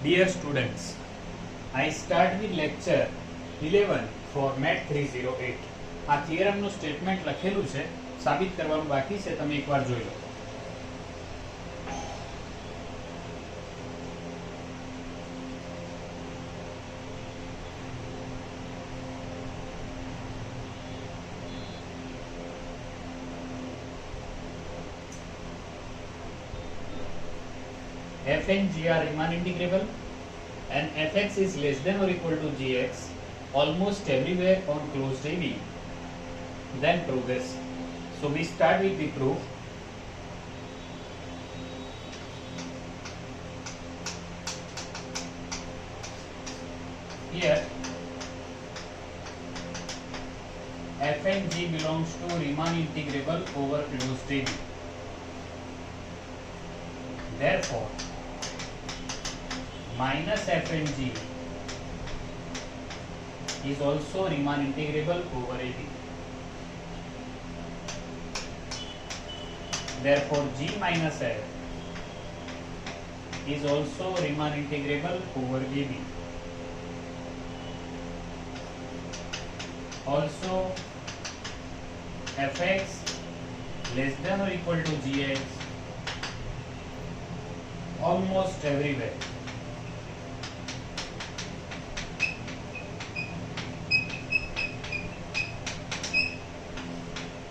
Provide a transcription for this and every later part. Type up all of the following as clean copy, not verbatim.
Dear students, I start with lecture 11 for MET 308. આ થિયરમનું statement લખેલું છે, સાબિત કરવાનું બાકી છે, તમે એકવાર જોઈ લો. f and g are Riemann integrable and fx is less than or equal to gx almost everywhere on closed AB. Then prove this. So we start with the proof. Here f and g belongs to Riemann integrable over closed AB. Therefore minus f and g is also Riemann integrable over AB. Therefore g minus f is also Riemann integrable over AB. Also fx less than or equal to gx almost everywhere.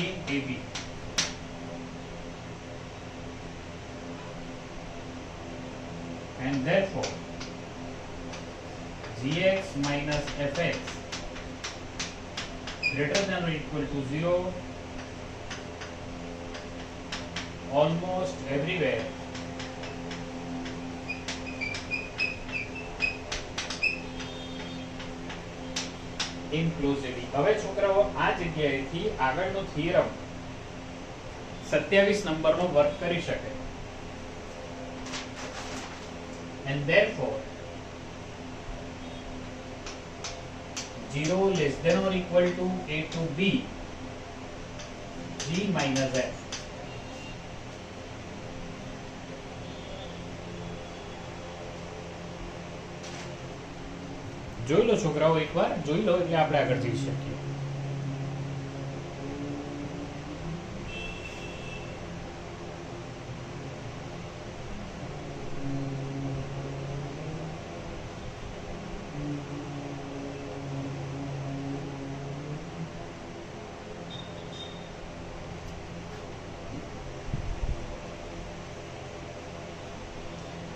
In AB. And therefore gx minus fx greater than or equal to 0 almost everywhere in closed AB. હવે છોકરાઓ આ જગ્યાએથી આગળનો theorem 27 નંબરનો work કરી શકે. And therefore 0 less than or equal to a to b g minus f. જોઈ લો છોકરાઓ, એકવાર જોઈ લો એટલે આપણે આગળ જઈ શકીએ.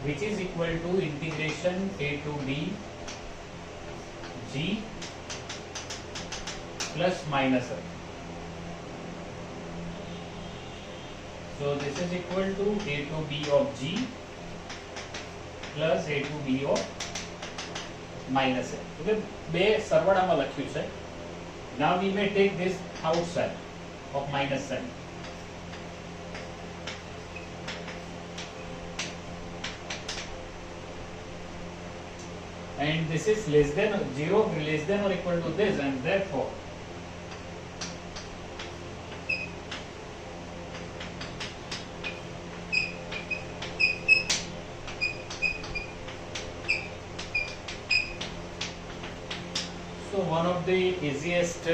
Which is equal to integration a to b g plus minus f. So this is equal to a to b of g plus a to b of minus f. Okay, બે સરવાળામાં લખ્યું છે. Now we may take this outside of minus sign. And this is less than 0 less than or equal to this, and therefore so one of the easiest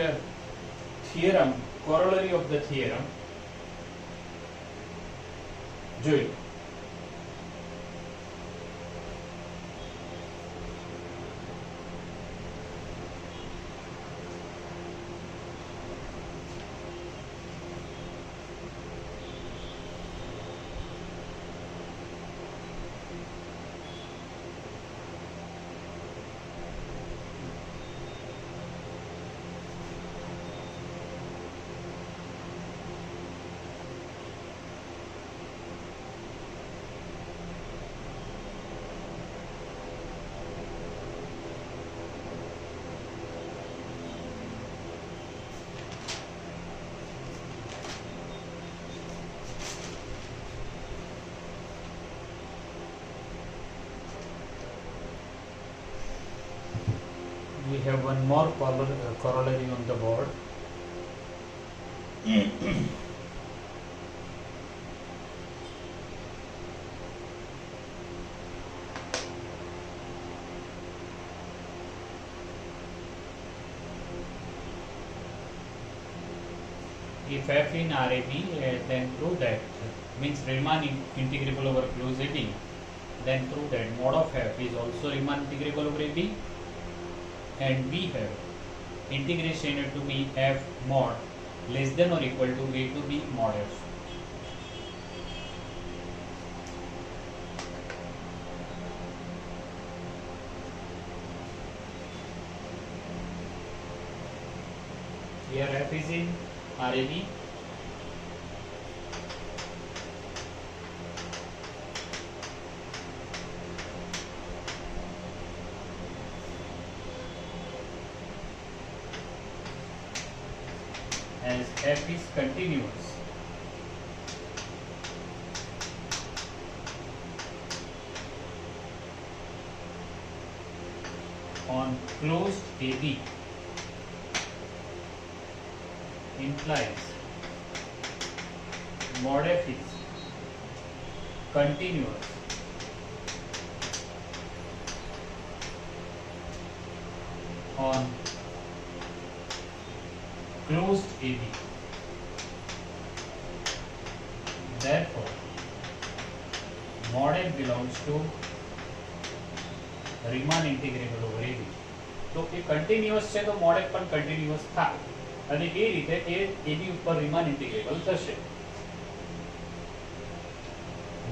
theorem, corollary of the theorem, જોઈ લો. we have one more corollary on the board. if f in RAB, then prove that means Riemann integrable over closed AB, then prove that mod of f is also Riemann integrable over AB, and we have integration to be f mod less than or equal to a to b mod f. Here f is in RAB, as f is continuous on closed AB implies mod f is continuous on closed AB. Therefore, mod f belongs to Riemann integrable over AB. તો એ continuous છે તો mod f પણ continuous થાય અને એ રીતે એ AB ઉપર Riemann integrable થશે.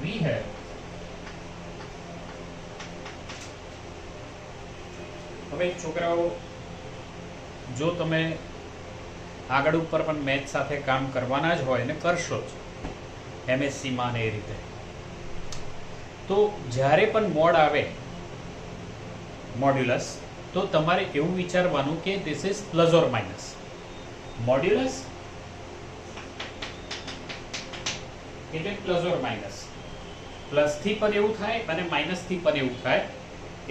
We have હવે છોકરાઓ જો તમે આગળ ઉપર પણ મેથ સાથે કામ કરવાના જ હોય ને કરશો જ MSc માં ને એ રીતે, તો જ્યારે પણ મોડ આવે મોડ્યુલસ, તો તમારે એવું વિચારવાનું કે this is plus or minus. Modulus એટલે પ્લસ ઓર માઇનસ, પ્લસ થી પણ એવું થાય અને માઇનસ થી પણ એવું થાય.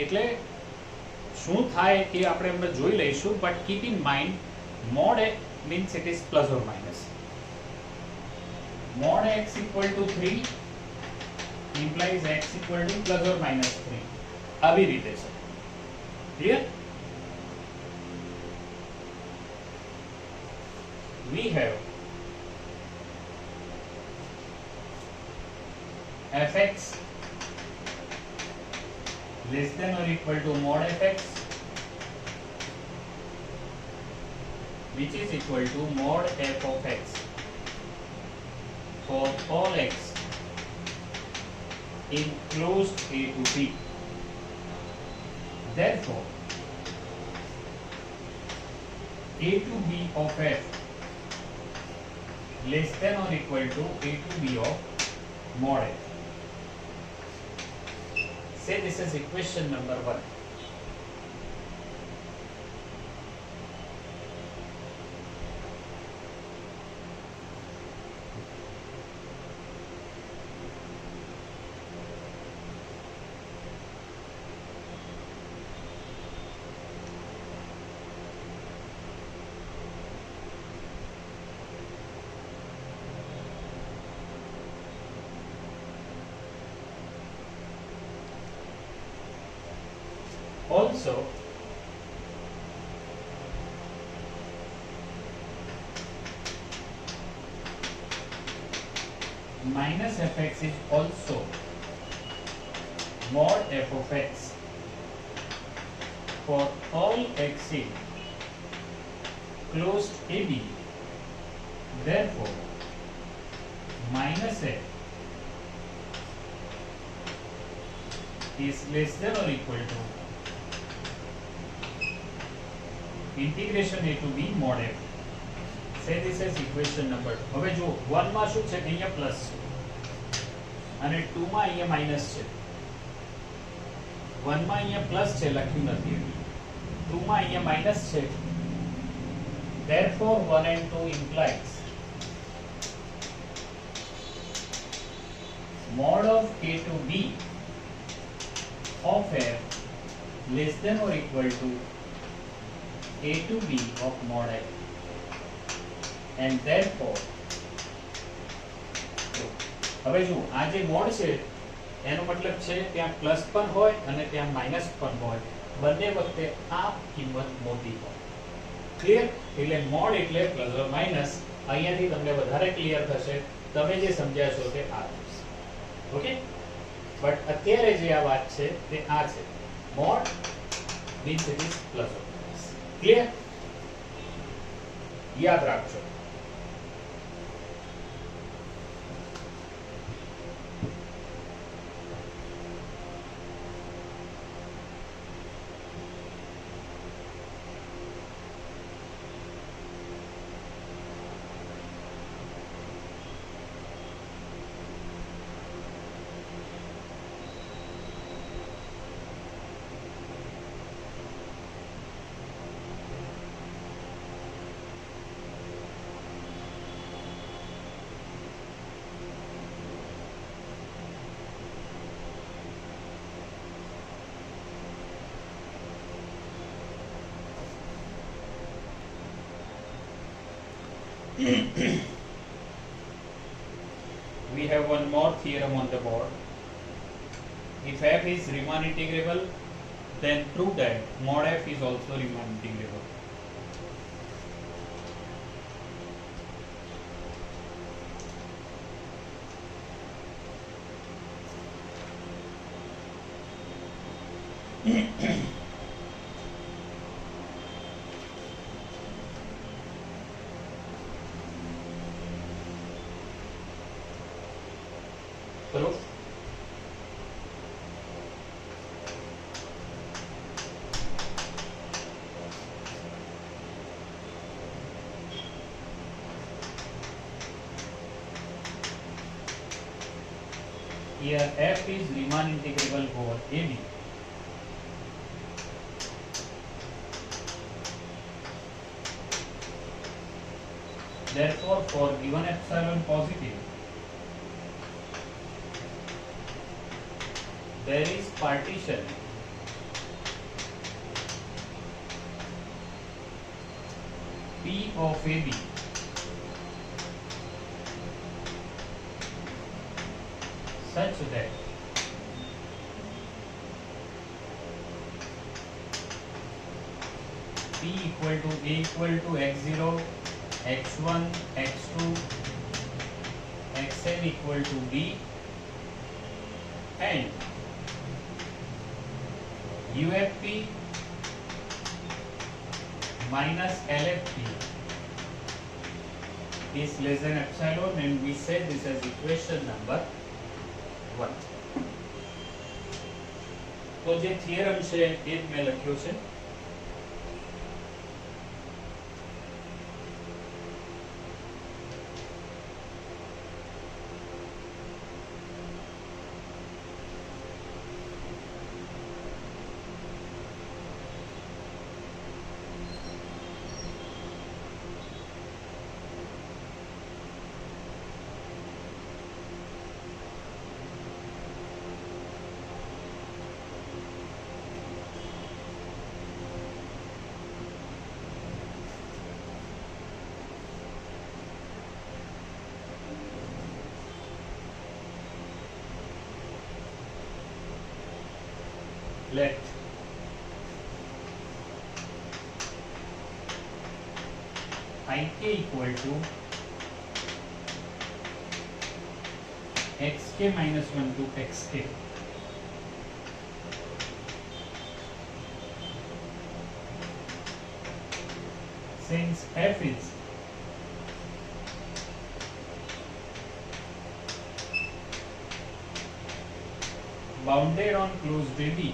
એટલે શું થાય એ આપણે હમણાં જોઈ લઈશું, but keep in mind mod x means it is plus or minus. Mod x equal to 3 implies x equal to plus or minus 3. આવી રીતે છે. Clear? We have fx less than or equal to mod fx, which is equal to mod f of x for all x in closed A to B. Therefore, A to B of f less than or equal to A to B of mod f. Say this is equation number 1. Also, minus fx is also mod f of x for all x in closed AB. Therefore, minus f is less than or equal to integration A to B mod f. Say this as equation number 2. હવે જો 1 માં શું છે કે અહીંયા plus છે અને 2 માં અહીંયા માઈનસ છે. 1 માં અહીંયા પ્લસ છે લખ્યું નથી, 2 માં અહીંયા માઈનસ છે. Therefore 1 and 2 implies mod of A to B of f less than or equal to A to B of mod f, and therefore હવે જો આ જે મોડ છે એનો મતલબ છે ત્યાં પ્લસ પણ હોય અને ત્યાં માઈનસ પણ હોય, બંને વખતે આ કિંમત મોટી હોય. ક્લિયર? એટલે મોડ એટલે પ્લસ ઓર માઈનસ અહીંયાથી તમને વધારે ક્લિયર થશે તમે જે સમજ્યા છો તે આ ઓકે બટ અત્યારે જે આ વાત છે તે આ છે mode means it is plus or minus clear યાદ રાખજો we have one more theorem on the board. If f is Riemann integrable, then prove that mod f is also Riemann integrable. Proof. Here f is Riemann integrable over AB. Therefore, for given epsilon positive, there is partition P of AB such that P equal to A equal to x0, x1, x2, xn equal to D and UFP minus LFP is less than epsilon, and we say this as equation number 1. तो જે theorem છે એ જ મેં લખ્યો છે let ik equal to xk minus 1 to xk. Since f is bounded on closed AB,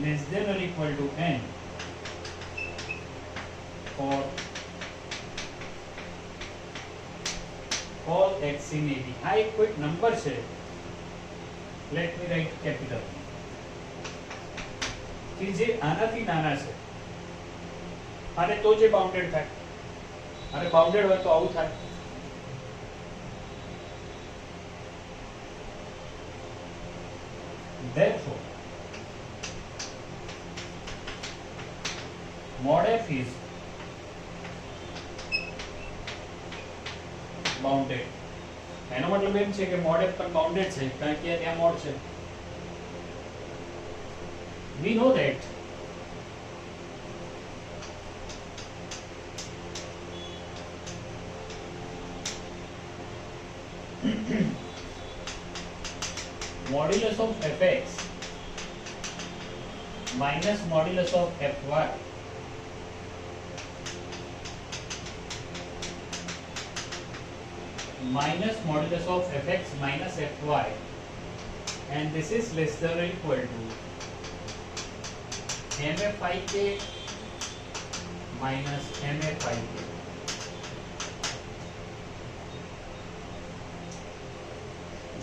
less than or equal to n for all x in AB. આ એક કોઈક નંબર છે, let me write capital, કે જે આનાથી નાના છે અને તો જે બાઉન્ડેડ થાય, અને બાઉન્ડેડ હોય તો આવું થાય. Therefore, mod f is bounded એનો મતલબ એમ છે કે મોડ f પણ બાઉન્ડેડ છે કારણ કે ત્યાં મોડ છે we know that modulus of fx minus modulus of fy minus modulus of fx minus fy and this is less than or equal to mfik minus mfik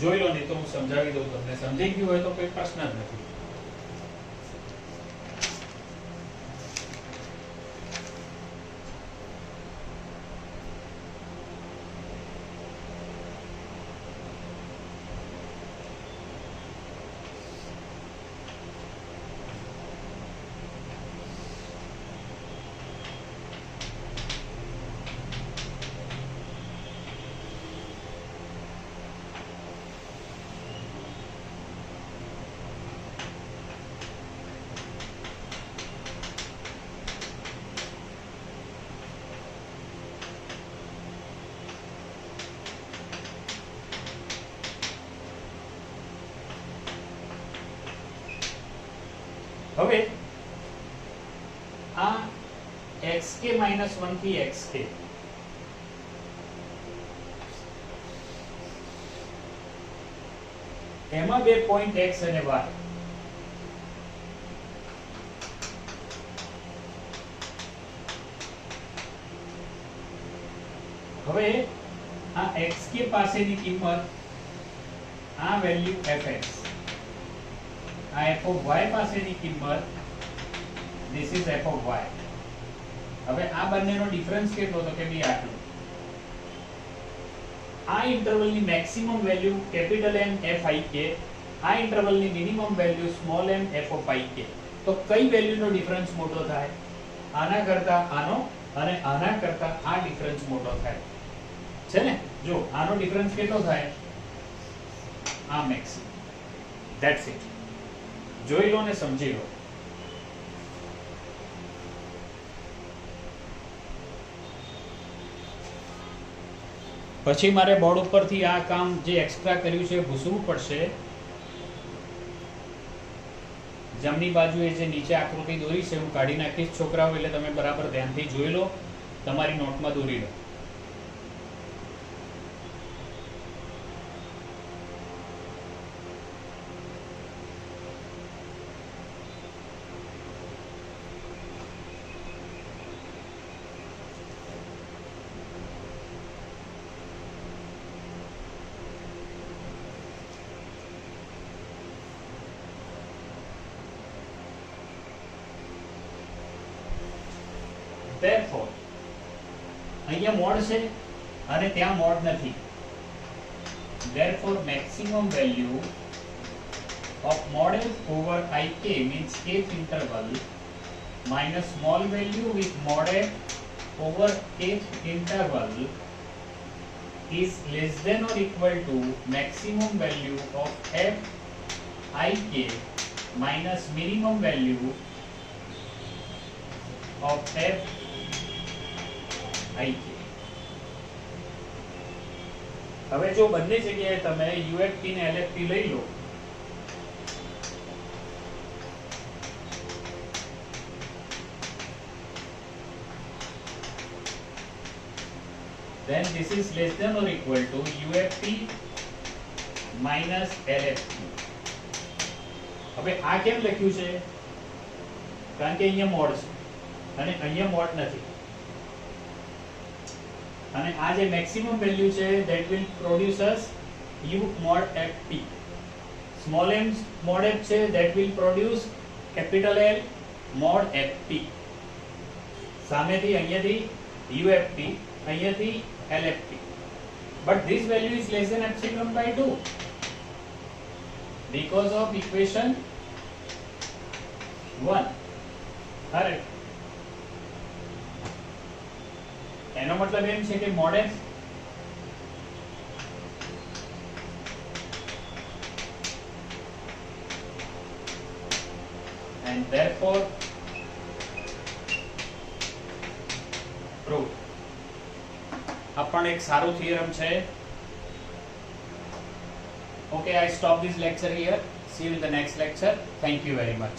જોઈ લો નહીં તો હું સમજાવી દઉં તમને સમજી ગયું હોય તો કોઈ પ્રશ્ન જ નથી હવે આ xk - 1 થી xk એમાં બે પોઈન્ટ x અને y હવે આ xk પાસેની કિંમત આ વેલ્યુ fx આ f of y પાસેની કિંમત this is f of y હવે આ બંનેનો ડિફરન્સ કેટલો તો કે બી આટલો આ ઇન્ટરવલની maximum value capital M f I k આ ઇન્ટરવલની minimum value small m f of I k તો કઈ વેલ્યુનો ડિફરન્સ મોટો થાય આના કરતા આનો અને આના કરતા આ ડિફરન્સ મોટો થાય છે ને જો આનો ડિફરન્સ કેટલો થાય આ મેક્સિમમ ધેટ્સ ઇટ જોઈ લો ને સમજી લો પછી મારે બોર્ડ ઉપરથી આ કામ જે એક્સ્ટ્રા કર્યું છે ભૂસવું પડશે જમણી બાજુએ જે નીચે આકૃતિ દોરી છે હું કાઢી નાખીશ છોકરાઓ એટલે તમે બરાબર ધ્યાનથી જોઈ લો તમારી નોટમાં દોરી લો therefore અહીંયા મોડ છે અને ત્યાં મોડ નથી therefore maximum value of mod f over ik means kth interval minus small value with mod f over kth interval is less than or equal to maximum value of f ik minus minimum value of f I k હવે જો બંને જગ્યાએ તમે UFT ને LFT લઈ લો then this is less than or equal to UFT minus LFT હવે આ કેમ લખ્યું છે કારણ કે અહીંયા મોડ છે અને અહીંયા મોડ નથી અને આ જે મેક્સિમમ વેલ્યુ છે that will produce us u mod ft small m mod f છે that will produce capital L mod ft સામેથી અહીંયાથી uft અહીંયાથી lft but this value is less than epsilon by 2 because of equation 1 correct એનો મતલબ એમ છે કે mode f and therefore proved. આ પણ એક સારું થિયરમ છે. Okay, I stop this lecture here. See you in the next lecture. Thank you very much.